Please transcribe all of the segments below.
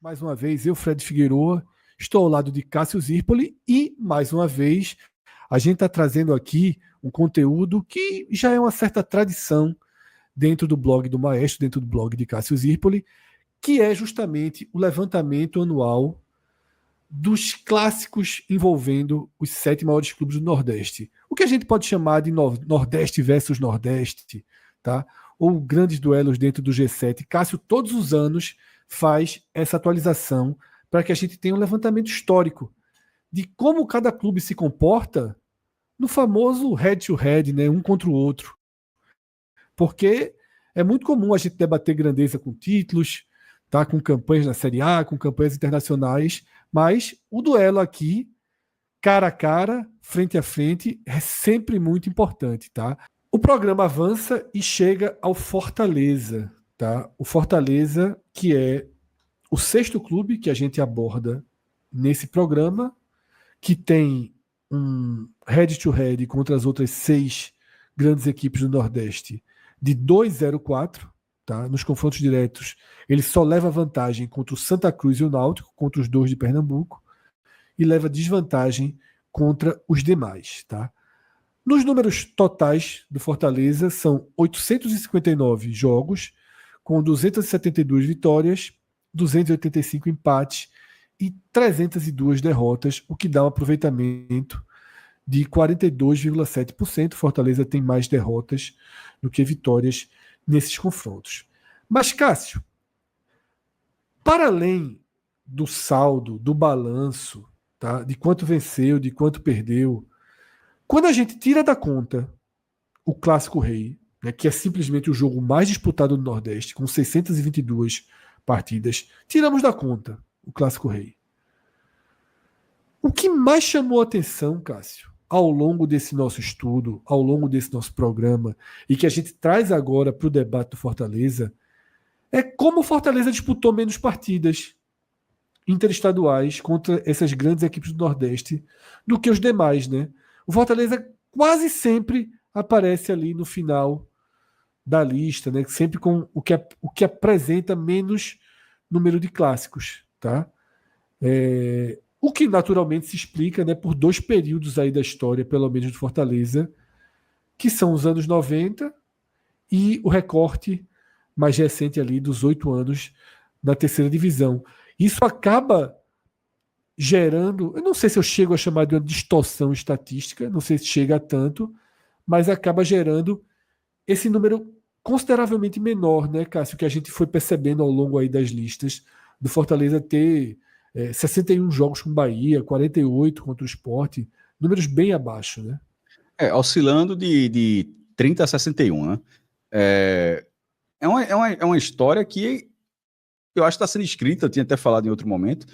Mais uma vez, eu, Fred Figueroa, estou ao lado de Cássio Zirpoli e, mais uma vez, a gente está trazendo aqui um conteúdo que já é uma certa tradição dentro do blog do Maestro, dentro do blog de Cássio Zirpoli, que é justamente o levantamento anual dos clássicos envolvendo os 7 maiores clubes do Nordeste. O que a gente pode chamar de Nordeste versus Nordeste, tá? Ou grandes duelos dentro do G7. Cássio, todos os anos, faz essa atualização para que a gente tenha um levantamento histórico de como cada clube se comporta no famoso head-to-head, né? Um contra o outro. Porque é muito comum a gente debater grandeza com títulos, tá? Com campanhas na Série A, com campanhas internacionais, mas o duelo aqui, cara a cara, frente a frente, é sempre muito importante, tá? O programa avança e chega ao Fortaleza, tá? O Fortaleza, que é o 6º clube que a gente aborda nesse programa, que tem um head-to-head contra as outras 6 grandes equipes do Nordeste de 2,04, tá? Nos confrontos diretos, ele só leva vantagem contra o Santa Cruz e o Náutico, contra os 2 de Pernambuco, e leva desvantagem contra os demais, tá? Nos números totais do Fortaleza, são 859 jogos, com 272 vitórias, 285 empates e 302 derrotas, o que dá um aproveitamento de 42,7%. Fortaleza tem mais derrotas do que vitórias nesses confrontos. Mas, Cássio, para além do saldo, do balanço, tá, de quanto venceu, de quanto perdeu, quando a gente tira da conta o Clássico Rei, né, que é simplesmente o jogo mais disputado do Nordeste, com 622 partidas, tiramos da conta o Clássico Rei. O que mais chamou a atenção, Cássio, ao longo desse nosso estudo, ao longo desse nosso programa, e que a gente traz agora para o debate do Fortaleza, é como o Fortaleza disputou menos partidas interestaduais contra essas grandes equipes do Nordeste do que os demais, né? O Fortaleza quase sempre aparece ali no final da lista, né? Sempre com o que apresenta menos número de clássicos, tá? O que naturalmente se explica, né, por 2 períodos aí da história, pelo menos do Fortaleza, que são os anos 90 e o recorte mais recente ali dos 8 anos da terceira divisão. Isso acaba gerando, eu não sei se eu chego a chamar de uma distorção estatística, não sei se chega a tanto, mas acaba gerando esse número consideravelmente menor, né, Cássio, que a gente foi percebendo ao longo aí das listas do Fortaleza ter 61 jogos com o Bahia, 48 contra o Sport, números bem abaixo, né? Oscilando de 30 a 61, né? É uma história que eu acho que está sendo escrita, eu tinha até falado em outro momento,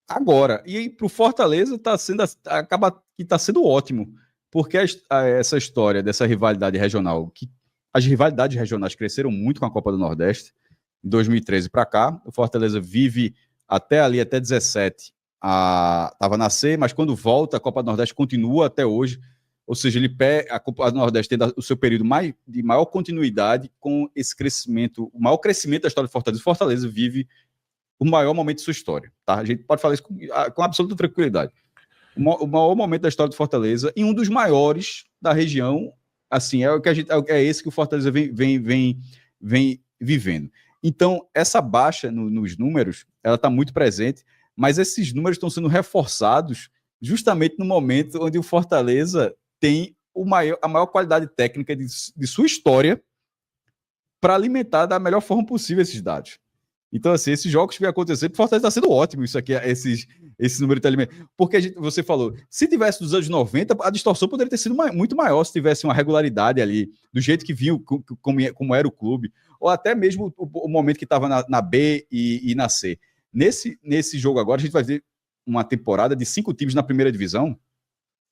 agora. E aí, para o Fortaleza, acaba que está sendo ótimo, porque essa história dessa rivalidade regional, que as rivalidades regionais cresceram muito com a Copa do Nordeste, em 2013 para cá, o Fortaleza vive até 17, estava na C, mas quando volta, a Copa do Nordeste continua até hoje, ou seja, a Copa do Nordeste tem o seu período de maior continuidade com esse crescimento, o maior crescimento da história do Fortaleza. O Fortaleza vive o maior momento de sua história, tá? A gente pode falar isso com absoluta tranquilidade. O maior momento da história do Fortaleza e um dos maiores da região, assim, é esse que o Fortaleza vem vivendo. Então, essa baixa nos números, ela está muito presente, mas esses números estão sendo reforçados justamente no momento onde o Fortaleza tem a maior qualidade técnica de sua história para alimentar da melhor forma possível esses dados. Então, assim, esses jogos que vem acontecendo, o Fortaleza está sendo ótimo isso aqui, esse número de alimentos. Porque você falou, se tivesse nos anos 90, a distorção poderia ter sido muito maior se tivesse uma regularidade ali, do jeito que vinha, como era o clube, ou até mesmo o momento que estava na B e na C. Nesse jogo agora, a gente vai ver uma temporada de 5 times na primeira divisão,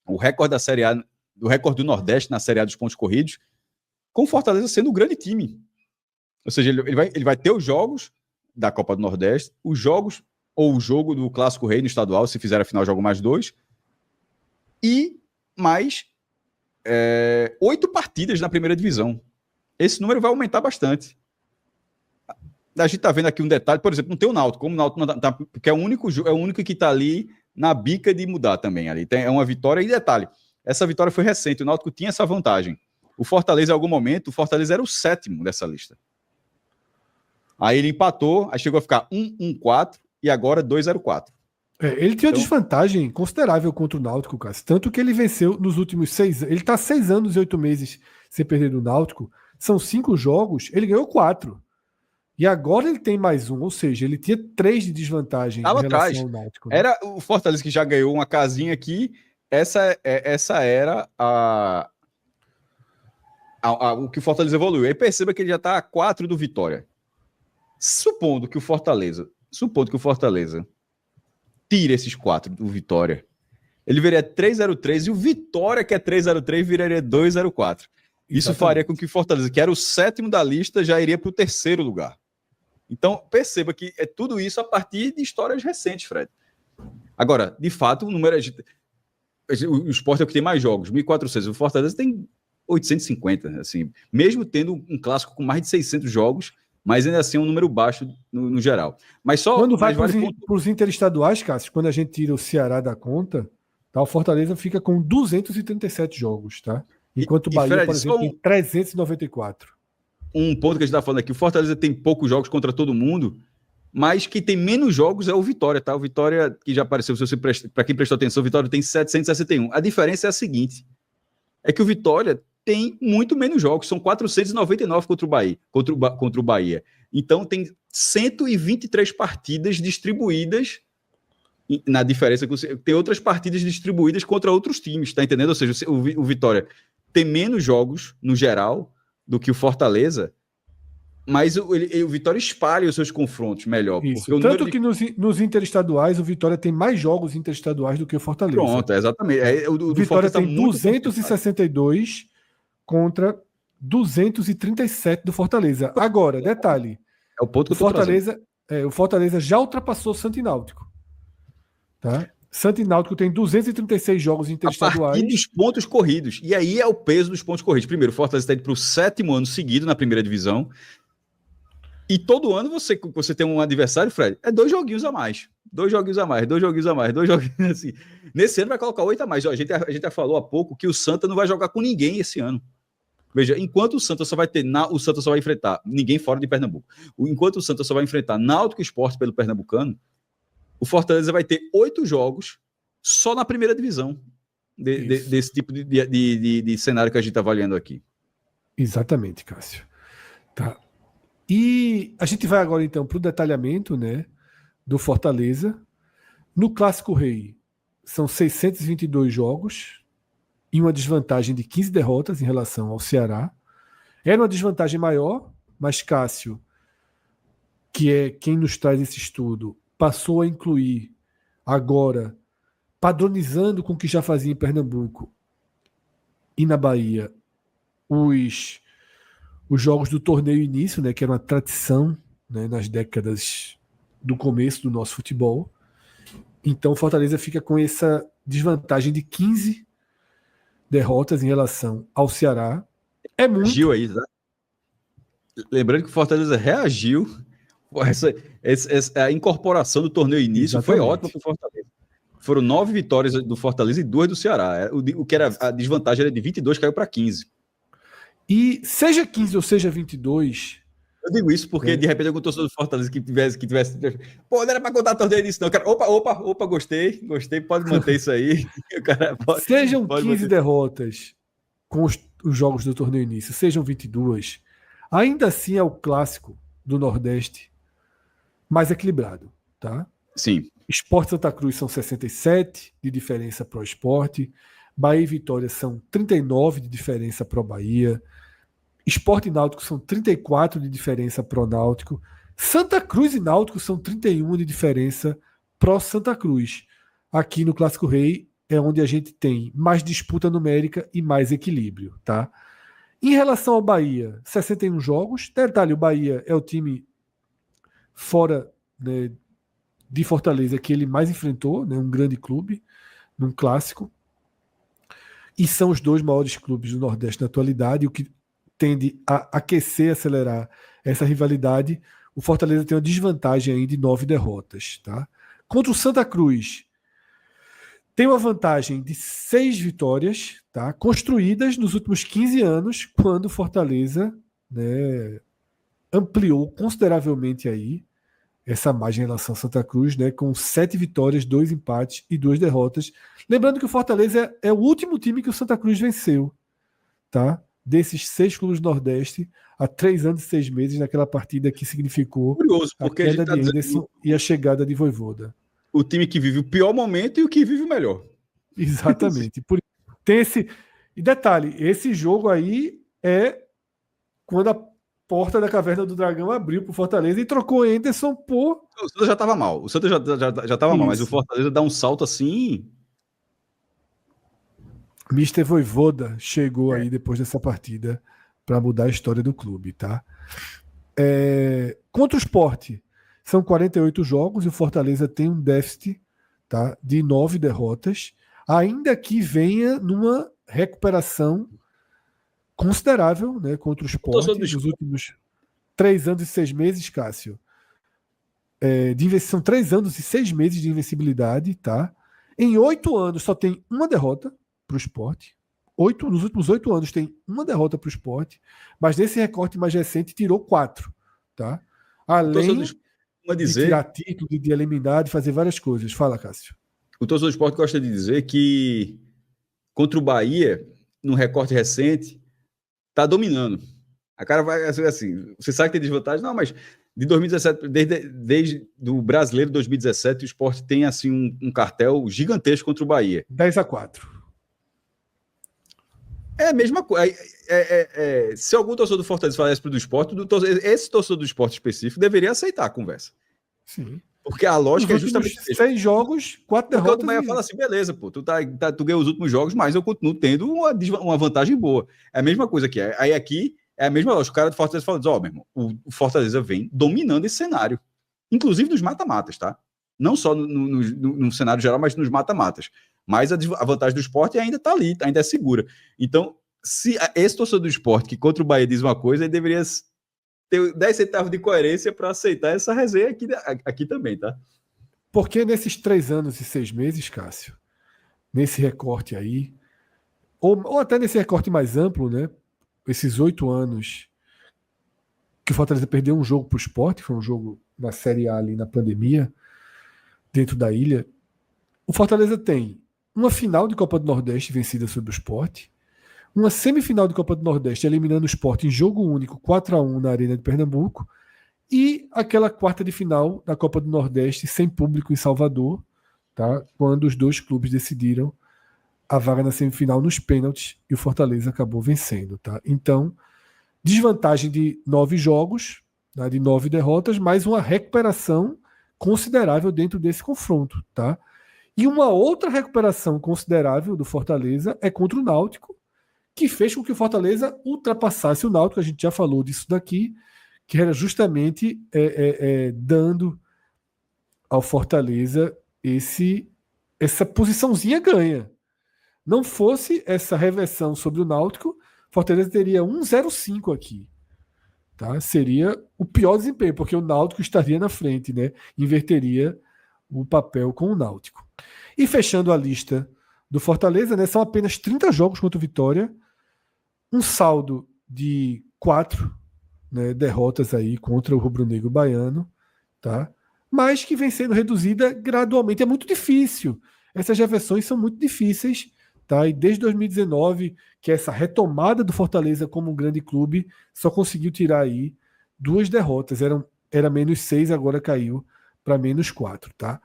o recorde da Série A, o recorde do Nordeste na Série A dos pontos corridos, com o Fortaleza sendo um grande time. Ou seja, ele vai ter os jogos da Copa do Nordeste, os jogos, ou o jogo do Clássico Rei no estadual, se fizer a final, jogo mais 2, e mais 8 partidas na primeira divisão. Esse número vai aumentar bastante. a gente tá vendo aqui um detalhe, por exemplo, não tem o Náutico, como o Náutico não tá, porque é o único que tá ali na bica de mudar também ali. É uma vitória, e detalhe, essa vitória foi recente, o Náutico tinha essa vantagem. O Fortaleza, em algum momento, o Fortaleza era o 7º dessa lista. Aí ele empatou, aí chegou a ficar 1-1-4 e agora 2-0-4. Ele tinha uma desvantagem considerável contra o Náutico, Cássio. Tanto que ele venceu nos últimos 6 anos. Ele está 6 anos e 8 meses sem perder do Náutico. São 5 jogos, ele ganhou 4. E agora ele tem mais um, ou seja, ele tinha 3 de desvantagem em relação atrás ao Náutico. Né? Era o Fortaleza que já ganhou uma casinha aqui. Essa era o que o Fortaleza evoluiu. Aí perceba que ele já está a 4 do Vitória. Supondo que o Fortaleza tire esses 4 do Vitória, ele viria 3-0-3 e o Vitória, que é 3-0-3, viraria 2-0-4. Isso faria com que o Fortaleza, que era o 7º da lista, já iria para o 3º lugar. Então, perceba que é tudo isso a partir de histórias recentes, Fred. Agora, de fato, o número o Sport é o que tem mais jogos, 1.400. O Fortaleza tem 850, assim, mesmo tendo um clássico com mais de 600 jogos, mas ainda assim é um número baixo no geral. Mas só quando vai para os interestaduais, Cássio, quando a gente tira o Ceará da conta, tá, o Fortaleza fica com 237 jogos, tá? Enquanto o Bahia, Fred, por exemplo, tem 394. Um ponto que a gente está falando aqui, o Fortaleza tem poucos jogos contra todo mundo, mas quem tem menos jogos é o Vitória, tá? O Vitória, que já apareceu, para quem prestou atenção, o Vitória tem 761. A diferença é a seguinte, é que o Vitória tem muito menos jogos, são 499 contra o Bahia. Então tem 123 partidas distribuídas, na diferença que tem outras partidas distribuídas contra outros times, tá entendendo? Ou seja, o Vitória tem menos jogos, no geral, do que o Fortaleza, mas o Vitória espalha os seus confrontos melhor. Isso. Porque tanto que nos interestaduais, o Vitória tem mais jogos interestaduais do que o Fortaleza. Pronto, exatamente. O Vitória tem 262 contra 237 do Fortaleza. Agora, detalhe. É o ponto que o Fortaleza já ultrapassou o Santo e Náutico. Tá? Santo e Náutico tem 236 jogos interestaduais. A partir dos pontos corridos. E aí é o peso dos pontos corridos. Primeiro, o Fortaleza está indo para o 7º ano seguido na primeira divisão. E todo ano você tem um adversário, Fred, é 2 joguinhos a mais. 2 joguinhos a mais, 2 joguinhos a mais, 2 joguinhos assim. Nesse ano vai colocar 8 a mais. Ó, a gente já falou há pouco que o Santa não vai jogar com ninguém esse ano. Veja, enquanto o Santa só vai enfrentar ninguém fora de Pernambuco. Enquanto o Santa só vai enfrentar Náutico e Sport pelo Pernambucano, o Fortaleza vai ter 8 jogos só na primeira divisão desse tipo de cenário que a gente está avaliando aqui. Exatamente, Cássio. Tá. E a gente vai agora, então, para o detalhamento, né, do Fortaleza. No Clássico Rei, são 622 jogos e uma desvantagem de 15 derrotas em relação ao Ceará. Era uma desvantagem maior, mas Cássio, que é quem nos traz esse estudo, passou a incluir agora, padronizando com o que já fazia em Pernambuco e na Bahia, os jogos do torneio início, né, que era uma tradição, né, nas décadas do começo do nosso futebol. Então, Fortaleza fica com essa desvantagem de 15 derrotas em relação ao Ceará. É muito. Reagiu aí, tá? Lembrando que o Fortaleza reagiu. A incorporação do torneio início Exatamente. Foi ótima para o Fortaleza. Foram 9 vitórias do Fortaleza e 2 do Ceará. O que era a desvantagem era de 22, caiu para 15. E seja 15 ou seja 22... Eu digo isso porque, de repente, algum torcedor do Fortaleza que tivesse... Pô, não era para contar torneio disso, não. Cara, opa, gostei, pode manter isso aí. Sejam 15 derrotas com os jogos do torneio início, sejam 22, ainda assim é o clássico do Nordeste mais equilibrado, tá? Sim. Sport Santa Cruz são 67 de diferença pro Sport, Bahia e Vitória são 39 de diferença pro Bahia, Sport e Náutico são 34 de diferença pro Náutico, Santa Cruz e Náutico são 31 de diferença pro Santa Cruz. Aqui no Clássico Rei é onde a gente tem mais disputa numérica e mais equilíbrio, tá? Em relação ao Bahia, 61 jogos. Detalhe, o Bahia é o time fora, né, de Fortaleza que ele mais enfrentou, né, um grande clube, num clássico. E são os 2 maiores clubes do Nordeste na atualidade, o que tende a aquecer, acelerar essa rivalidade. o Fortaleza tem uma desvantagem aí de 9 derrotas. Tá? Contra o Santa Cruz, tem uma vantagem de 6 vitórias, tá? Construídas nos últimos 15 anos, quando o Fortaleza, né, ampliou consideravelmente aí essa margem em relação ao Santa Cruz, né, com 7 vitórias, 2 empates e 2 derrotas. Lembrando que o Fortaleza é o último time que o Santa Cruz venceu, tá? Desses 6 clubes do Nordeste, há 3 anos e 6 meses, naquela partida que significou Curioso, a porque a gente queda tá de dizendo Anderson e a chegada de Vojvoda. o time que vive o pior momento e o que vive o melhor. Exatamente. Tem esse. E detalhe, esse jogo aí é quando a porta da Caverna do Dragão abriu para o Fortaleza e trocou Anderson por. O Santos já estava mal. O Santos já estava mal, mas o Isso. Fortaleza dá um salto assim. Mister Vojvoda chegou aí depois dessa partida para mudar a história do clube, tá? Contra o Sport, são 48 jogos e o Fortaleza tem um déficit, tá, de 9 derrotas, ainda que venha numa recuperação considerável, né, contra o Sport nos últimos 3 anos e 6 meses, Cássio. São 3 anos e 6 meses de invencibilidade, tá? Em 8 anos só tem uma derrota para o Sport. Nos últimos 8 anos tem uma derrota para o Sport, mas nesse recorte mais recente tirou 4, tá? Além de tirar título, de eliminar, de fazer várias coisas. Fala, Cássio. O torcedor do Sport gosta de dizer que contra o Bahia, no recorte recente, tá dominando. A cara vai assim, você sabe que tem desvantagem? Não, mas de 2017, desde do Brasileiro 2017, o Sport tem assim um cartel gigantesco contra o Bahia. 10-4. É a mesma coisa. Se algum torcedor do Fortaleza falasse para o do Sport, esse torcedor do Sport específico deveria aceitar a conversa. Sim. Porque a lógica é justamente 6 jogos, 4 derrotas. Porque o Bahia fala assim, beleza, pô, tu ganhou os últimos jogos, mas eu continuo tendo uma vantagem boa. É a mesma coisa aqui. Aí aqui é a mesma lógica. O cara do Fortaleza fala, ó, meu irmão, o Fortaleza vem dominando esse cenário. Inclusive nos mata-matas, tá? Não só no cenário geral, mas nos mata-matas. Mas a vantagem do Sport ainda tá ali, ainda é segura. Então, se esse torcedor do Sport que contra o Bahia diz uma coisa, ele deveria ter 10 centavos de coerência para aceitar essa resenha aqui também, tá? Porque nesses 3 anos e 6 meses, Cássio, nesse recorte aí, ou até nesse recorte mais amplo, né? Esses 8 anos que o Fortaleza perdeu um jogo para o Sport, foi um jogo na Série A ali na pandemia, dentro da ilha, o Fortaleza tem uma final de Copa do Nordeste vencida sobre o Sport, uma semifinal de Copa do Nordeste eliminando o Sport em jogo único, 4-1 na Arena de Pernambuco, e aquela quarta de final da Copa do Nordeste sem público em Salvador, tá? Quando os dois clubes decidiram a vaga na semifinal nos pênaltis e o Fortaleza acabou vencendo. Tá? Então, desvantagem de 9 jogos, tá? De 9 derrotas, mais uma recuperação considerável dentro desse confronto. Tá? E uma outra recuperação considerável do Fortaleza é contra o Náutico, que fez com que o Fortaleza ultrapassasse o Náutico. A gente já falou disso daqui, que era justamente dando ao Fortaleza essa posiçãozinha ganha. Não fosse essa reversão sobre o Náutico, Fortaleza teria 1,05 aqui. Tá? Seria o pior desempenho, porque o Náutico estaria na frente, né? Inverteria o papel com o Náutico. E fechando a lista do Fortaleza, né, são apenas 30 jogos contra o Vitória, um saldo de 4, né, derrotas aí contra o rubro-negro baiano, tá? Mas que vem sendo reduzida gradualmente. É muito difícil. Essas reversões são muito difíceis, tá? E desde 2019, que é essa retomada do Fortaleza como um grande clube, só conseguiu tirar aí 2 derrotas. Era -6, agora caiu para -4, tá?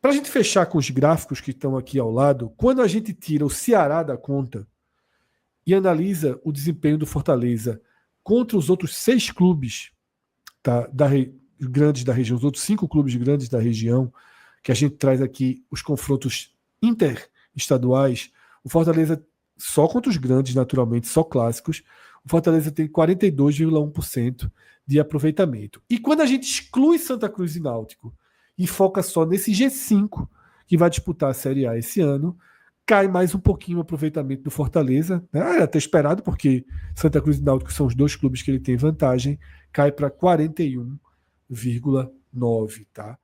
Para a gente fechar com os gráficos que estão aqui ao lado, quando a gente tira o Ceará da conta e analisa o desempenho do Fortaleza contra os outros 6 clubes, tá, grandes da região, os outros 5 clubes grandes da região, que a gente traz aqui os confrontos interestaduais, o Fortaleza, só contra os grandes, naturalmente, só clássicos, o Fortaleza tem 42,1% de aproveitamento. E quando a gente exclui Santa Cruz e Náutico e foca só nesse G5, que vai disputar a Série A esse ano, cai mais um pouquinho o aproveitamento do Fortaleza, né? Era até esperado, porque Santa Cruz e Náutico são os 2 clubes que ele tem vantagem, cai para 41 0,9, tá?